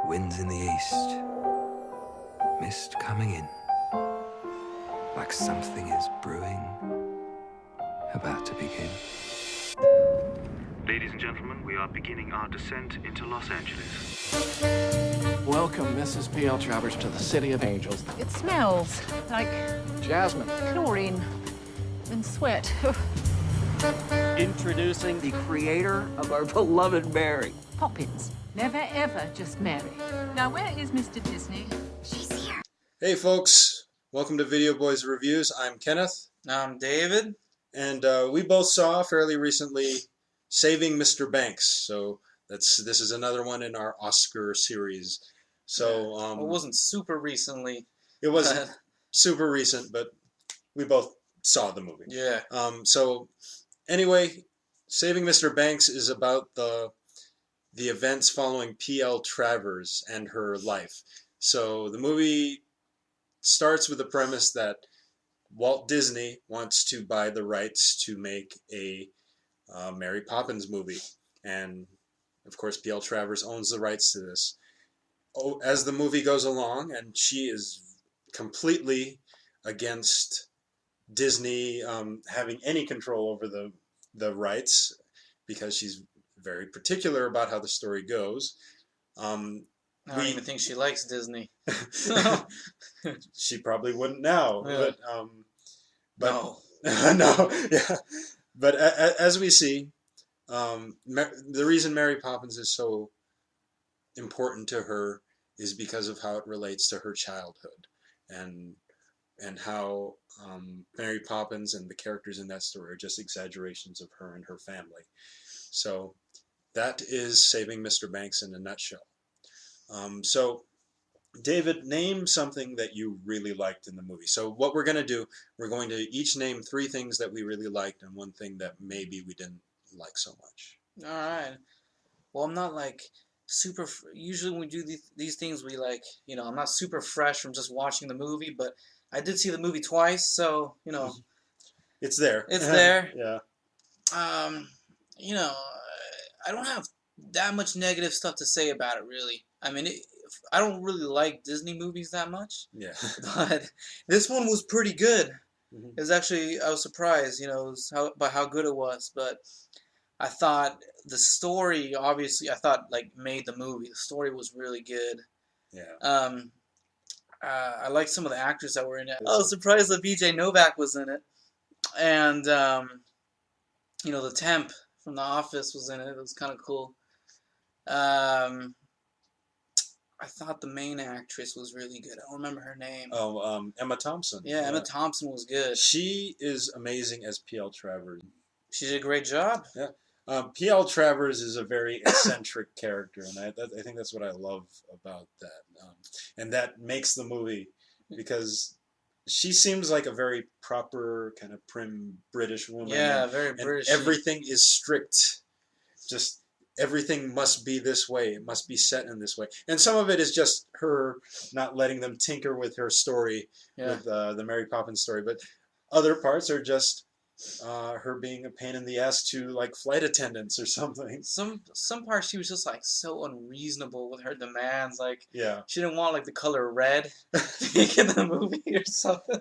Winds in the east, mist coming in, like something is brewing, about to begin. Ladies and gentlemen, we are beginning our descent into Los Angeles. Welcome, Mrs. P.L. Travers, to the City of Angels. It smells like Jasmine. chlorine and sweat. Introducing the creator of our beloved Mary. Poppins. Never, ever just Mary. Now, where is Mr. Disney? She's here. Hey folks, welcome to Video Boys Reviews. I'm Kenneth. I'm David. And we both saw fairly recently Saving Mr. Banks. So this is another one in our Oscar series. So It wasn't super recently. It wasn't super recent, but we both saw the movie. Yeah. So anyway, Saving Mr. Banks is about the events following P.L. Travers and her life. So the movie starts with the premise that Walt Disney wants to buy the rights to make a Mary Poppins movie. And, of course, P.L. Travers owns the rights to this. As the movie goes along, and she is completely against Disney having any control over the rights, because she's very particular about how the story goes. I don't even think she likes Disney. She probably wouldn't now. Yeah. But No. no, yeah. But as we see, the reason Mary Poppins is so important to her is because of how it relates to her childhood, and how Mary Poppins and the characters in that story are just exaggerations of her and her family. So that is Saving Mr. Banks in a nutshell. So David, name something that you really liked in the movie. So what we're going to do, we're going to each name 3 things that we really liked and 1 thing that maybe we didn't like so much. All right. Well, I'm not like super. Usually when we do these things, we like, I'm not super fresh from just watching the movie, but I did see the movie twice, so It's there. It's there. Yeah. I don't have that much negative stuff to say about it, really. I mean, I don't really like Disney movies that much. Yeah. But this one was pretty good. Mm-hmm. It was actually, I was surprised, by how good it was. But I thought the story, obviously, made the movie. The story was really good. Yeah. I liked some of the actors that were in it. I was surprised that BJ Novak was in it. And, the temp from The Office was in it. It was kind of cool. I thought the main actress was really good. I don't remember her name. Oh, Emma Thompson. Yeah, Emma Thompson was good. She is amazing as P.L. Travers. She did a great job. Yeah. P.L. Travers is a very eccentric character, and I think that's what I love about that. And that makes the movie, because she seems like a very proper, kind of prim British woman. Yeah, very British. Everything is strict. Just everything must be this way. It must be set in this way. And some of it is just her not letting them tinker with her story, with the Mary Poppins story. But other parts are just her being a pain in the ass to like flight attendants or something. Some parts she was just like so unreasonable with her demands. Like, yeah, she didn't want like the color red in the movie or something.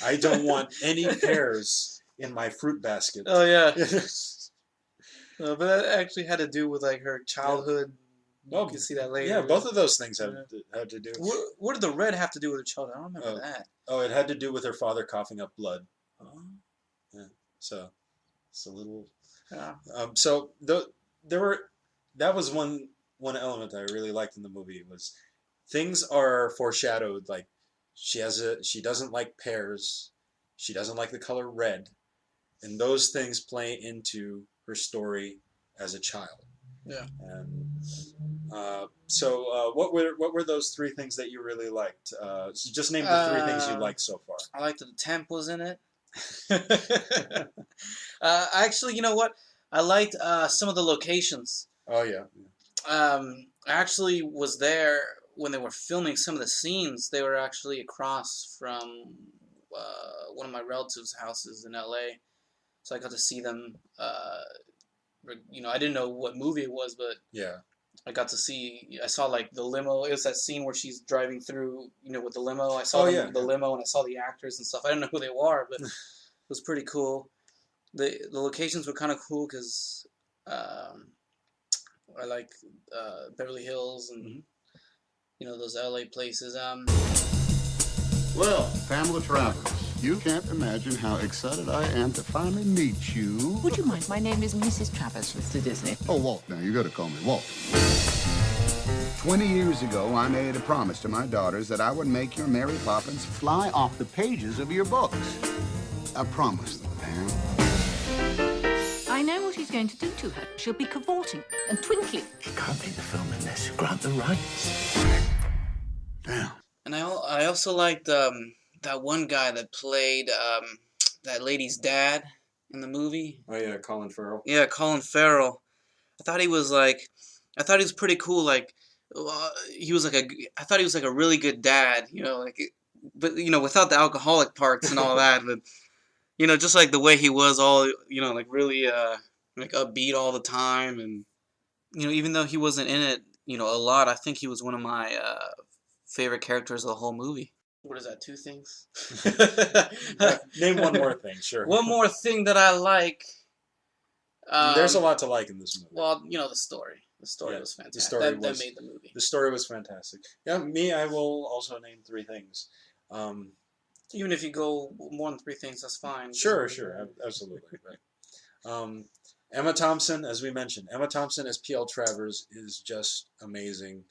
I don't want any pears in my fruit basket. Oh yeah. But that actually had to do with like her childhood. You can see that later. Yeah, both of those things had to do. What did the red have to do with her childhood? I don't remember that. Oh, it had to do with her father coughing up blood. Oh. Yeah, so it's a little. Yeah. So that was one element I really liked in the movie, was things are foreshadowed. Like she doesn't like pears, she doesn't like the color red, and those things play into her story as a child. Yeah. And what were those 3 things that you really liked? So just name the 3 things you liked so far. I liked that the temp was in it. Actually, you know what? I liked some of the locations. Oh yeah. I actually was there when they were filming some of the scenes. They were actually across from one of my relatives' houses in LA, so I got to see them. I didn't know what movie it was, but yeah, I saw like the limo. It was that scene where she's driving through, with the limo. I saw the limo and I saw the actors and stuff. I didn't know who they were, but it was pretty cool. The locations were kind of cool because I like Beverly Hills and those LA places. Well, Pamela Travers, you can't imagine how excited I am to finally meet you. Would you mind? My name is Mrs. Travers, Mr. Disney. Oh, Walt, now you gotta call me Walt. 20 years ago, I made a promise to my daughters that I would make your Mary Poppins fly off the pages of your books. I promised them, Pam. I know what he's going to do to her. She'll be cavorting and twinkling. He can't make the film unless you grant the rights. Damn. And I also liked that one guy that played that lady's dad in the movie. Oh yeah, Colin Farrell. Yeah, Colin Farrell. I thought he was pretty cool. Like, I thought he was like a really good dad. But without the alcoholic parts and all that. But just like the way he was, all like really like upbeat all the time, and even though he wasn't in it, a lot. I think he was one of my favorite characters of the whole movie. What is that? 2 things? Name one more thing, sure. One more thing that I like. There's a lot to like in this movie. Well, the story. The story was fantastic. The story that made the movie. The story was fantastic. Yeah, I will also name 3 things. Even if you go more than 3 things, that's fine. Sure, absolutely. Right. Emma Thompson, as we mentioned, Emma Thompson as P.L. Travers is just amazing,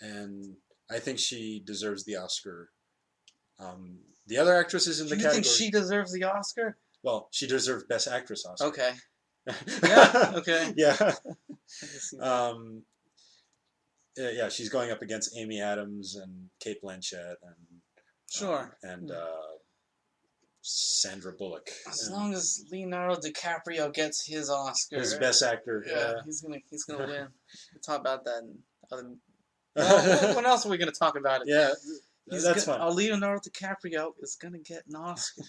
and I think she deserves the Oscar. The other actresses in the category... You think she deserves the Oscar? Well, she deserves Best Actress Oscar. Okay. Yeah, okay. Yeah. Yeah, she's going up against Amy Adams and Cate Blanchett and... Sure. And Sandra Bullock. As long as Leonardo DiCaprio gets his Oscar. His Best Actor. Yeah, he's gonna win. We'll talk about that in other... Well, when else are we going to talk about it? Yeah, that's fine. Leonardo DiCaprio is going to get an Oscar.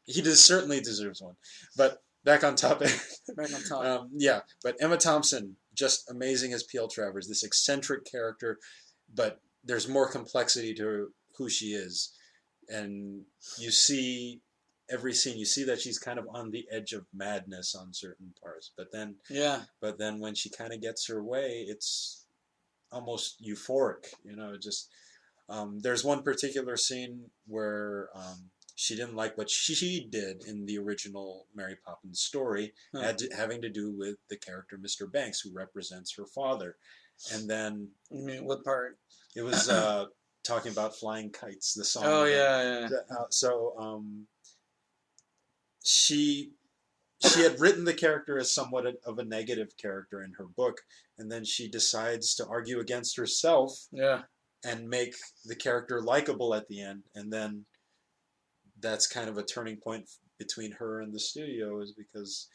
He certainly deserves one. But back on topic. Back on topic. Yeah, but Emma Thompson, just amazing as P.L. Travers. This eccentric character, but there's more complexity to who she is. And you see, every scene, you see that she's kind of on the edge of madness on certain parts. But then when she kind of gets her way, it's almost euphoric, just there's one particular scene where she didn't like what she did in the original Mary Poppins story, having to do with the character Mr. Banks, who represents her father. And then... You mean what part? It was talking about Flying Kites, the song. Oh, yeah. So she had written the character as somewhat of a negative character in her book, and then she decides to argue against herself and make the character likable at the end. And then that's kind of a turning point between her and the studio, is because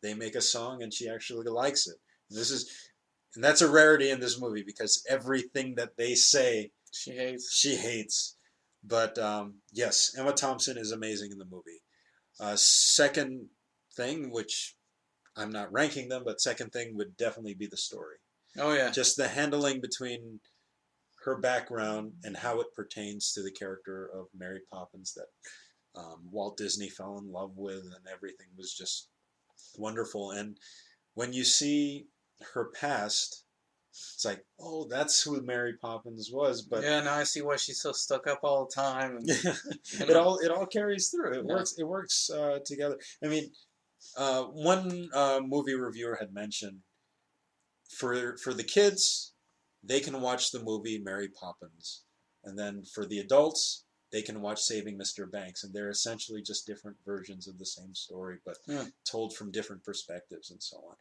they make a song and she actually likes it. And that's a rarity in this movie, because everything that they say she hates. But yes, Emma Thompson is amazing in the movie. Second thing, which I'm not ranking them, but second thing would definitely be the story. Oh yeah. Just the handling between her background and how it pertains to the character of Mary Poppins that Walt Disney fell in love with, and everything was just wonderful. And when you see her past, it's like, oh, that's who Mary Poppins was. But yeah, now I see why she's so stuck up all the time. And, it all carries through. It works together. I mean, one movie reviewer had mentioned for the kids, they can watch the movie Mary Poppins, and then for the adults, they can watch Saving Mr. Banks, and they're essentially just different versions of the same story, but told from different perspectives and so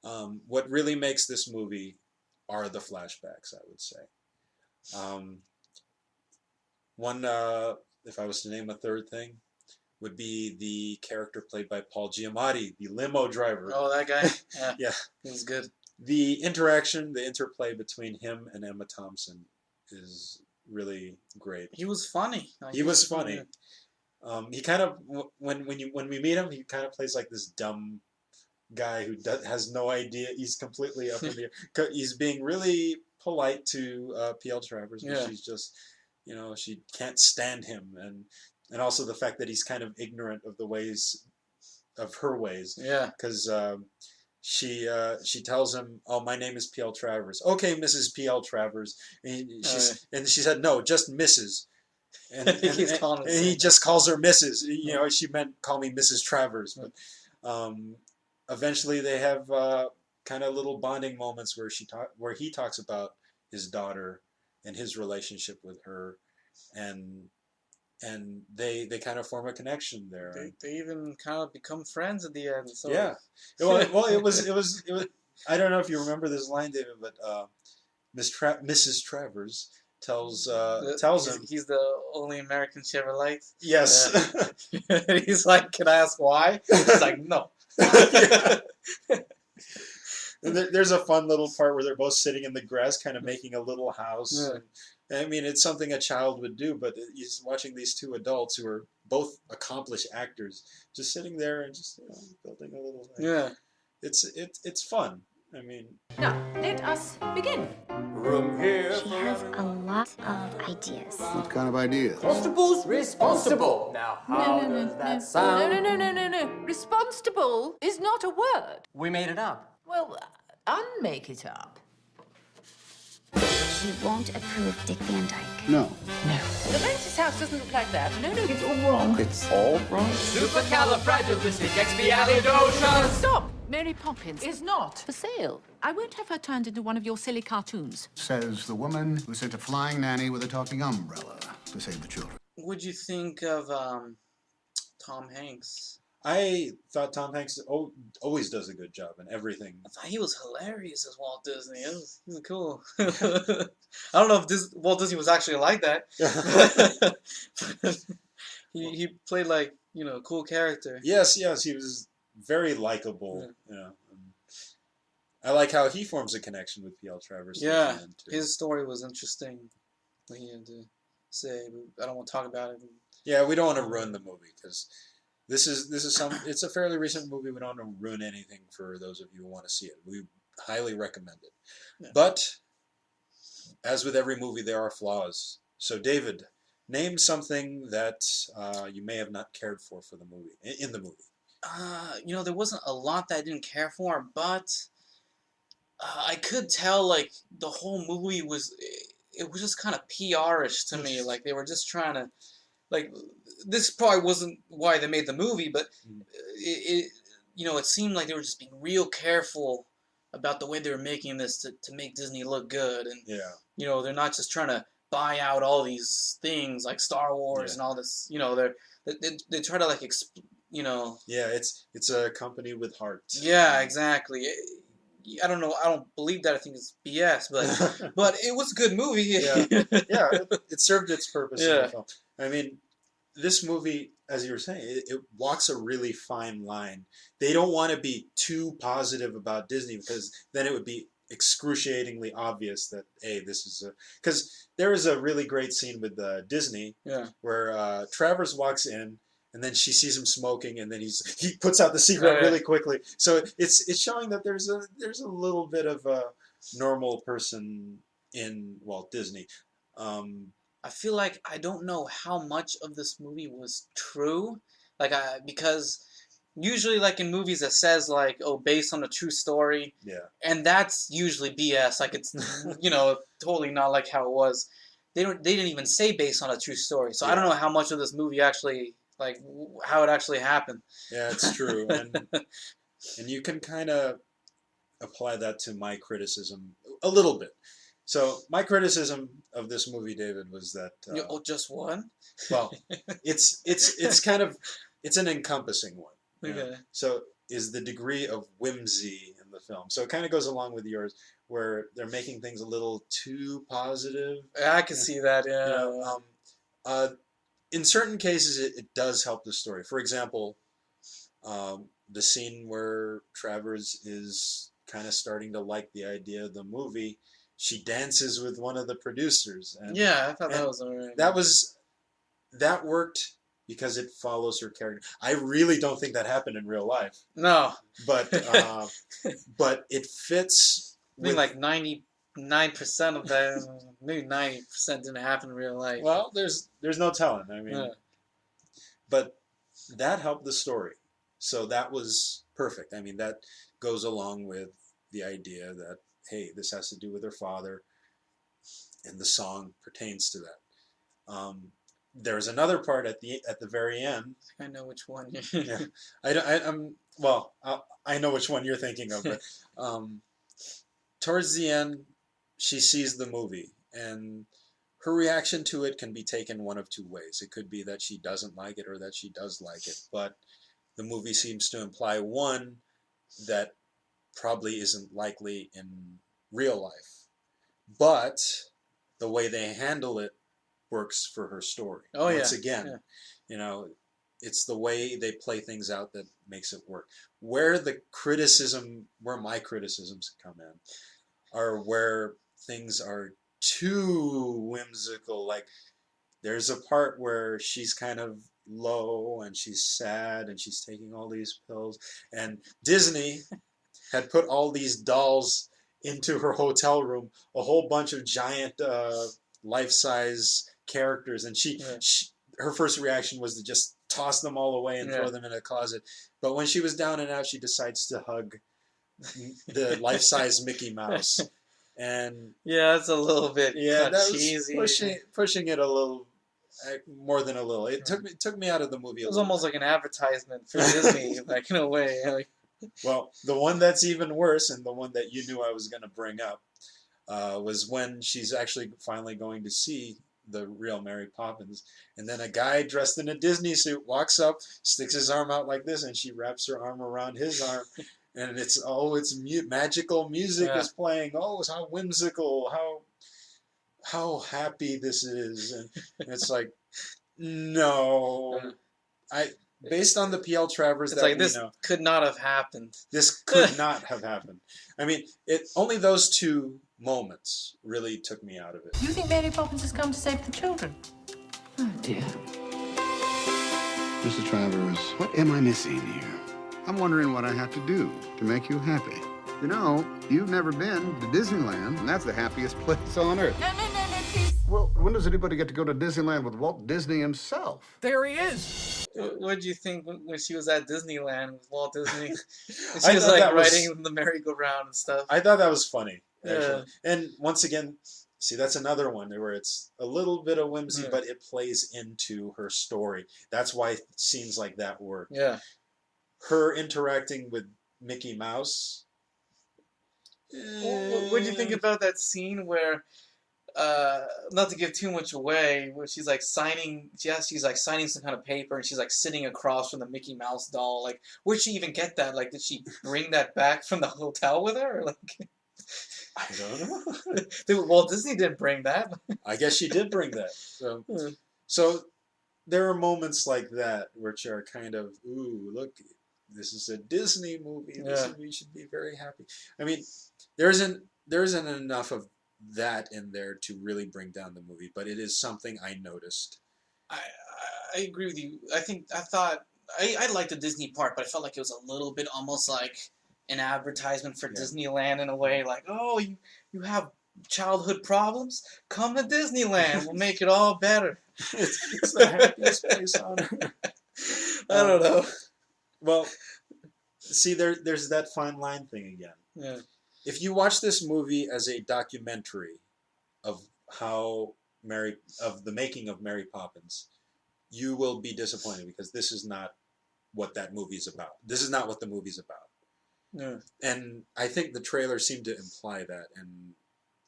on. What really makes this movie are the flashbacks, I would say. One, if I was to name a third thing, would be the character played by Paul Giamatti, the limo driver. Oh, that guy? Yeah. He was good. The interaction, the interplay between him and Emma Thompson is really great. He was funny. He was funny. He kind of, when we meet him, he kind of plays like this dumb guy who has no idea. He's completely up in the air. He's being really polite to P.L. Travers, but she's just, she can't stand him, and also the fact that he's kind of ignorant of her ways. Yeah. Because she tells him, "Oh, my name is P.L. Travers." "Okay, Mrs. P.L. Travers." And she said, "No, just Mrs." And he just calls her Mrs. She meant call me Mrs. Travers, but eventually they have kind of little bonding moments where he talks about his daughter and his relationship with her, and they kind of form a connection there. They even kind of become friends at the end. So. Yeah. Well, it was. I don't know if you remember this line, David, but Mrs. Travers tells him he's the only American she ever liked. Yes. He's like, "Can I ask why?" He's like, "No." There's a fun little part where they're both sitting in the grass, kind of making a little house. Yeah. I mean, it's something a child would do, but he's watching these two adults who are both accomplished actors, just sitting there and just building a little. Yeah. It's fun. I mean. Now, let us begin. Room here. She has a lot of ideas. What kind of ideas? Constable's responsible. Now, how does that sound? No. Responsible is not a word. We made it up. Well, unmake it up. She won't approve Dick Van Dyke. No. The Mantis house doesn't look like that. No, it's all wrong. It's all wrong? Supercalifragilisticexpialidocious. Stop! Mary Poppins is not for sale. I won't have her turned into one of your silly cartoons. Says the woman who sent a flying nanny with a talking umbrella to save the children. What'd you think of Tom Hanks? I thought Tom Hanks always does a good job in everything. I thought he was hilarious as Walt Disney. He was cool. I don't know if Walt Disney was actually like that. he played like, a cool character. Yes, he was very likable. Yeah. I like how he forms a connection with P.L. Travers. Yeah, his story was interesting. What he had to say, but I don't want to talk about it. Yeah, we don't want to ruin the movie because this is it's a fairly recent movie. We don't want to ruin anything for those of you who want to see it. We highly recommend it. Yeah. But as with every movie, there are flaws. So David, name something that you may have not cared for the movie in the movie. There wasn't a lot that I didn't care for, but I could tell like the whole movie was just kind of PR-ish to me. Like they were just trying to, like, this probably wasn't why they made the movie, but it seemed like they were just being real careful about the way they were making this to make Disney look good, and they're not just trying to buy out all these things like Star Wars and all this. They try to like Yeah, it's a company with heart. Yeah, exactly. I don't know. I don't believe that. I think it's BS, but it was a good movie. Yeah, it served its purpose in the film. I mean, this movie, as you were saying, it walks a really fine line. They don't want to be too positive about Disney because then it would be excruciatingly obvious that, hey, this is a... Because there is a really great scene with Disney where Travers walks in, and then she sees him smoking, and then he puts out the cigarette really quickly. So it's showing that there's a little bit of a normal person in Walt Disney. I feel like I don't know how much of this movie was true, because usually like in movies it says like, oh, based on a true story, and that's usually BS. Like it's totally not like how it was. They didn't even say based on a true story, so I don't know how much of this movie actually. Like, how it actually happened. Yeah, it's true. And you can kind of apply that to my criticism a little bit. So, my criticism of this movie, David, was that... just one? Well, it's kind of... It's an encompassing one. Okay. So, is the degree of whimsy in the film. So, it kind of goes along with yours, where they're making things a little too positive. I can see that, yeah. In certain cases, it does help the story. For example, the scene where Travers is kind of starting to like the idea of the movie, she dances with one of the producers. And, I thought that was alright. That worked because it follows her character. I really don't think that happened in real life. No. But it fits. I mean, like 99% of that, maybe 90% didn't happen in real life. Well, there's no telling. I mean, but that helped the story, so that was perfect. I mean, that goes along with the idea that, hey, this has to do with her father, and the song pertains to that. There's another part at the very end. I know which one. Yeah, I know which one you're thinking of, but towards the end, she sees the movie, and her reaction to it can be taken one of two ways. It could be that she doesn't like it, or that she does like it. But the movie seems to imply, one, that probably isn't likely in real life, but the way they handle it works for her story. Once again, you know, it's the way they play things out that makes it work. Where my criticisms come in, are where things are too whimsical. Like, there's a part where she's kind of low and she's sad and she's taking all these pills, and Disney had put all these dolls into her hotel room, a whole bunch of giant life-size characters, and her first reaction was to just toss them all away and throw them in a closet. But when she was down and out, she decides to hug the life-size Mickey Mouse. And it's a little bit that cheesy. Was pushing it a little, more than a little. It took me out of the movie. It was almost like an advertisement for Disney, like, in a way. Like. Well, the one that's even worse, and the one that you knew I was going to bring up, was when she's actually finally going to see the real Mary Poppins, and then a guy dressed in a Disney suit walks up, sticks his arm out like this, and she wraps her arm around his arm. And it's magical music is playing. Oh, how whimsical! How happy this is! And it's like, no, based on the P.L. Travers it's like, this could not have happened. This could not have happened. I mean, only those two moments really took me out of it. You think Mary Poppins has come to save the children? Oh dear. Mrs. Travers, what am I missing here? I'm wondering what I have to do to make you happy. You know, you've never been to Disneyland, and that's the happiest place on earth. No, please. Well, when does anybody get to go to Disneyland with Walt Disney himself? There he is. What did you think when she was at Disneyland with Walt Disney? She was like riding the merry-go-round and stuff. I thought that was funny, actually. And once again, see, that's another one where it's a little bit of whimsy, but it plays into her story. That's why scenes like that work. Yeah. Her interacting with Mickey Mouse. What do you think about that scene where, not to give too much away, where she's like signing, she's like signing some kind of paper, and she's like sitting across from the Mickey Mouse doll. Like, where'd she even get that? Like, did she bring that back from the hotel with her? Or like, I don't know. Walt Disney didn't bring that. I guess she did bring that. So there are moments like that which are kind of, ooh, look, this is a Disney movie. We should be very happy. I mean, there isn't enough of that in there to really bring down the movie, but it is something I noticed. I agree with you. I liked the Disney part, but I felt like it was a little bit almost like an advertisement for Disneyland in a way. Like, oh, you have childhood problems? Come to Disneyland. We'll make it all better. It's the happiest place on earth. I don't know. Well, see, there's that fine line thing again. Yeah. If you watch this movie as a documentary of the making of Mary Poppins, you will be disappointed, because this is not what that movie's about. This is not what the movie's about. Yeah. And I think the trailer seemed to imply that, and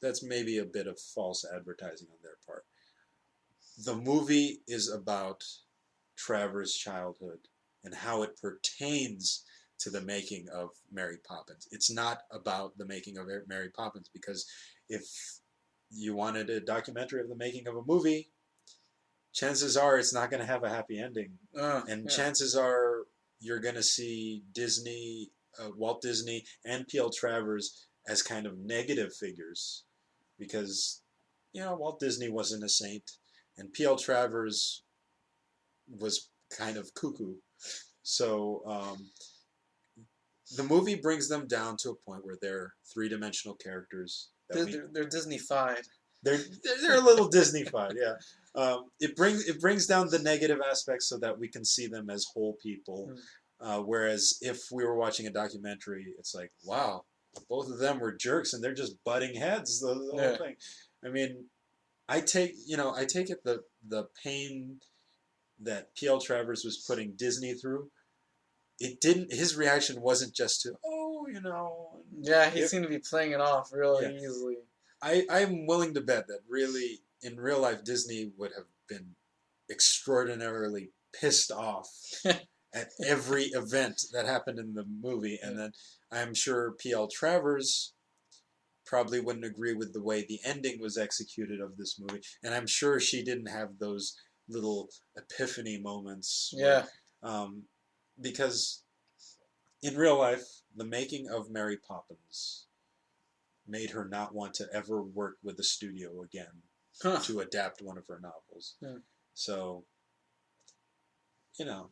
that's maybe a bit of false advertising on their part. The movie is about Travers' childhood and how it pertains to the making of Mary Poppins. It's not about the making of Mary Poppins, because if you wanted a documentary of the making of a movie, chances are it's not going to have a happy ending. Chances are you're going to see Disney, Walt Disney, and P.L. Travers as kind of negative figures, because, Walt Disney wasn't a saint, and P.L. Travers was kind of cuckoo. So the movie brings them down to a point where they're three-dimensional characters. They're Disney-fied. They're a little Disney-fied, yeah. It brings down the negative aspects so that we can see them as whole people. Whereas if we were watching a documentary, it's like, wow, both of them were jerks and they're just butting heads the whole thing. I mean, I take it the pain that P.L. Travers was putting Disney through. His reaction wasn't just to, Yeah, he seemed to be playing it off really easily. I'm willing to bet that really, in real life, Disney would have been extraordinarily pissed off at every event that happened in the movie. And then I'm sure P.L. Travers probably wouldn't agree with the way the ending was executed of this movie. And I'm sure she didn't have those little epiphany moments. Yeah. Because in real life, the making of Mary Poppins made her not want to ever work with the studio again to adapt one of her novels. So, No,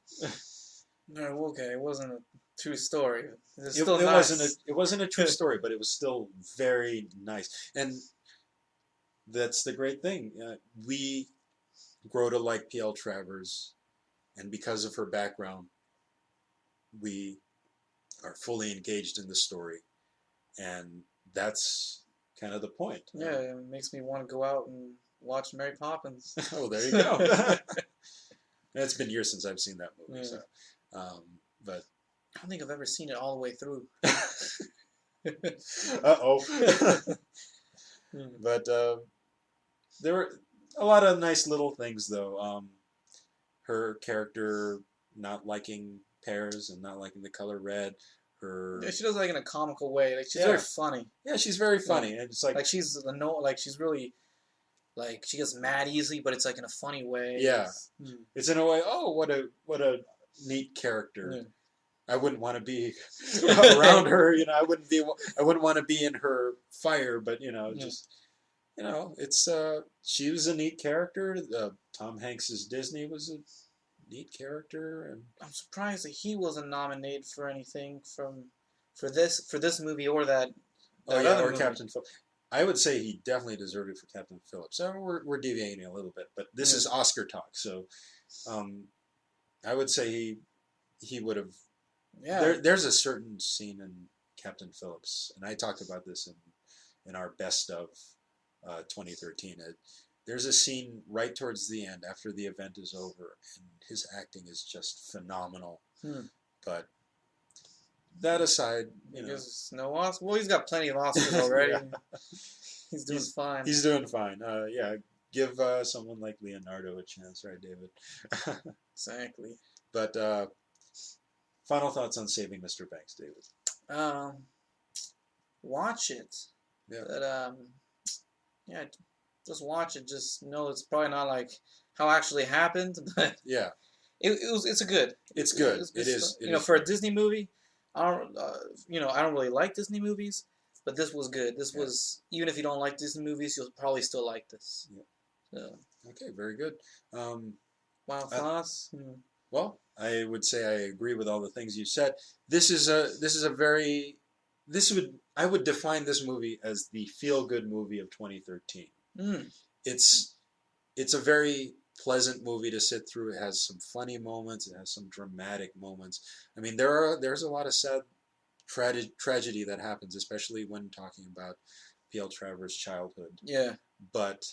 okay, it wasn't a true story. It wasn't a true story, but it was still very nice. And that's the great thing. We grow to like P.L. Travers, and because of her background, we are fully engaged in the story. And that's kind of the point. Yeah, it makes me want to go out and watch Mary Poppins. Oh, there you go. It's been years since I've seen that movie. So, but I don't think I've ever seen it all the way through. Uh-oh. But there were a lot of nice little things, though. Her character not liking pears and not liking the color red. She does like in a comical way. Like she's very funny. Yeah, she's very funny. And it's like she's she's really like she gets mad easily, but it's like in a funny way. Yeah, it's in a way. Oh, what a neat character. Yeah. I wouldn't want to be around her. I wouldn't want to be in her fire. But it's she was a neat character. Tom Hanks's Disney was a neat character, and I'm surprised that he wasn't nominated for anything for this movie or that. Or Captain Phillips. I would say he definitely deserved it for Captain Phillips. We're deviating a little bit, but this is Oscar talk, so I would say he would have. Yeah. There's a certain scene in Captain Phillips, and I talked about this in our best of 2013. There's a scene right towards the end after the event is over, and his acting is just phenomenal. But that aside, no Oscar. Well, he's got plenty of Oscars already. He's doing fine. He's doing fine. Give someone like Leonardo a chance, right, David? Exactly. But final thoughts on Saving Mr. Banks, David? Watch it. Yeah. But just watch it. Just know it's probably not like how it actually happened, but yeah, it's a good. It's good. It is. For a Disney movie, I don't really like Disney movies, but this was good. This was, even if you don't like Disney movies, you'll probably still like this. Yeah. So. Okay, very good. Final thoughts. Well, I would say I agree with all the things you said. I would define this movie as the feel-good movie of 2013. It's a very pleasant movie to sit through. It has some funny moments. It has some dramatic moments. I mean, there's a lot of sad tragedy that happens, especially when talking about P.L. Travers' childhood. Yeah. But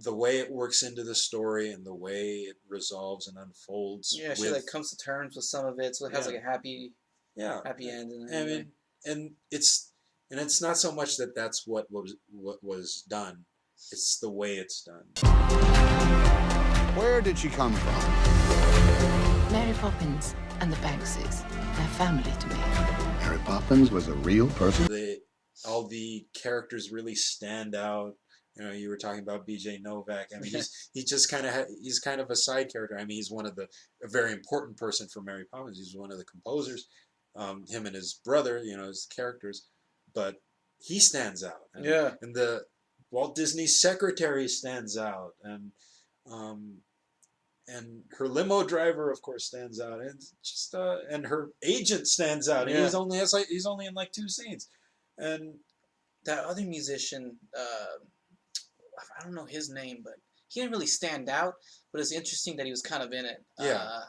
the way it works into the story and the way it resolves and unfolds. Yeah, she comes to terms with some of it, so it has like a happy end. I mean, and it's not so much that that's what was done. It's the way it's done. Where did she come from? Mary Poppins and the Bankses. They're family to me. Mary Poppins was a real person? All the characters really stand out. You were talking about B.J. Novak. I mean, he's kind of a side character. I mean, he's a very important person for Mary Poppins. He's one of the composers. Him and his brother, his characters, but he stands out. And the Walt Disney secretary stands out, and and her limo driver, of course, stands out, and just and her agent stands out. And Yeah. he's only in like 2 scenes, and that other musician, I don't know his name, but he didn't really stand out. But it's interesting that he was kind of in it. Yeah.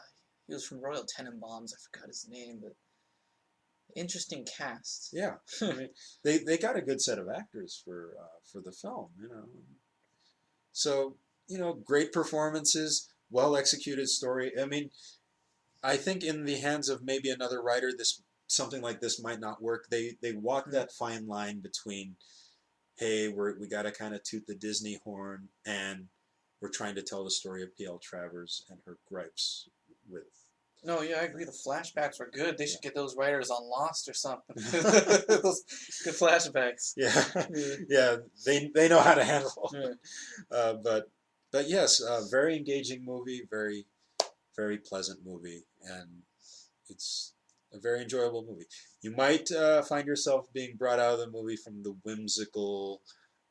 He was from Royal Tenenbaums. I forgot his name, but interesting cast. yeah, I mean, they got a good set of actors for the film, you know. So, you know, great performances, well executed story. I mean, I think in the hands of maybe another writer, something like this might not work. They walk that fine line between, hey, we got to kind of toot the Disney horn, and we're trying to tell the story of P.L. Travers and her gripes with. No, yeah, I agree. The flashbacks were good. They should get those writers on Lost or something. Those good flashbacks. Yeah, yeah, they know how to handle. Yeah. But yes, very engaging movie, very very pleasant movie, and it's a very enjoyable movie. You might find yourself being brought out of the movie from the whimsical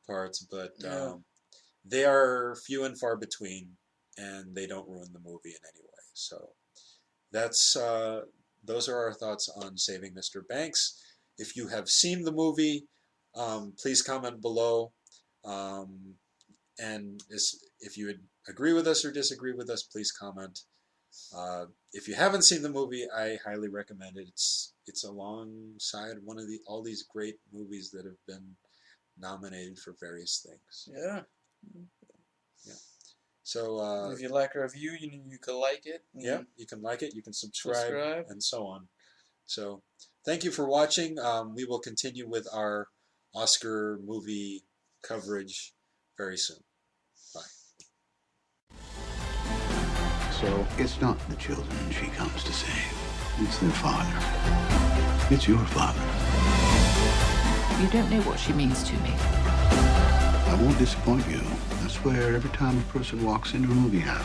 parts, but they are few and far between, and they don't ruin the movie in any way. So that's those are our thoughts on Saving Mr. Banks. If you have seen the movie, please comment below, and if you would agree with us or disagree with us, please comment. If you haven't seen the movie, I highly recommend it. It's alongside all these great movies that have been nominated for various things. Yeah. Yeah. So if you like our review, you can like it. Yeah, you can like it. You can subscribe. And so on. So thank you for watching. We will continue with our Oscar movie coverage very soon. Bye. So it's not the children she comes to save. It's their father. It's your father. You don't know what she means to me. I won't disappoint you. I swear, every time a person walks into a movie house,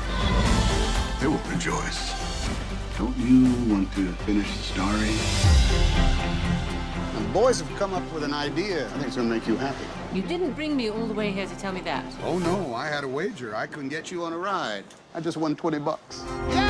they will rejoice. Don't you want to finish the story? The boys have come up with an idea. I think it's going to make you happy. You didn't bring me all the way here to tell me that. Oh, no. I had a wager. I couldn't get you on a ride. I just won $20. Yeah!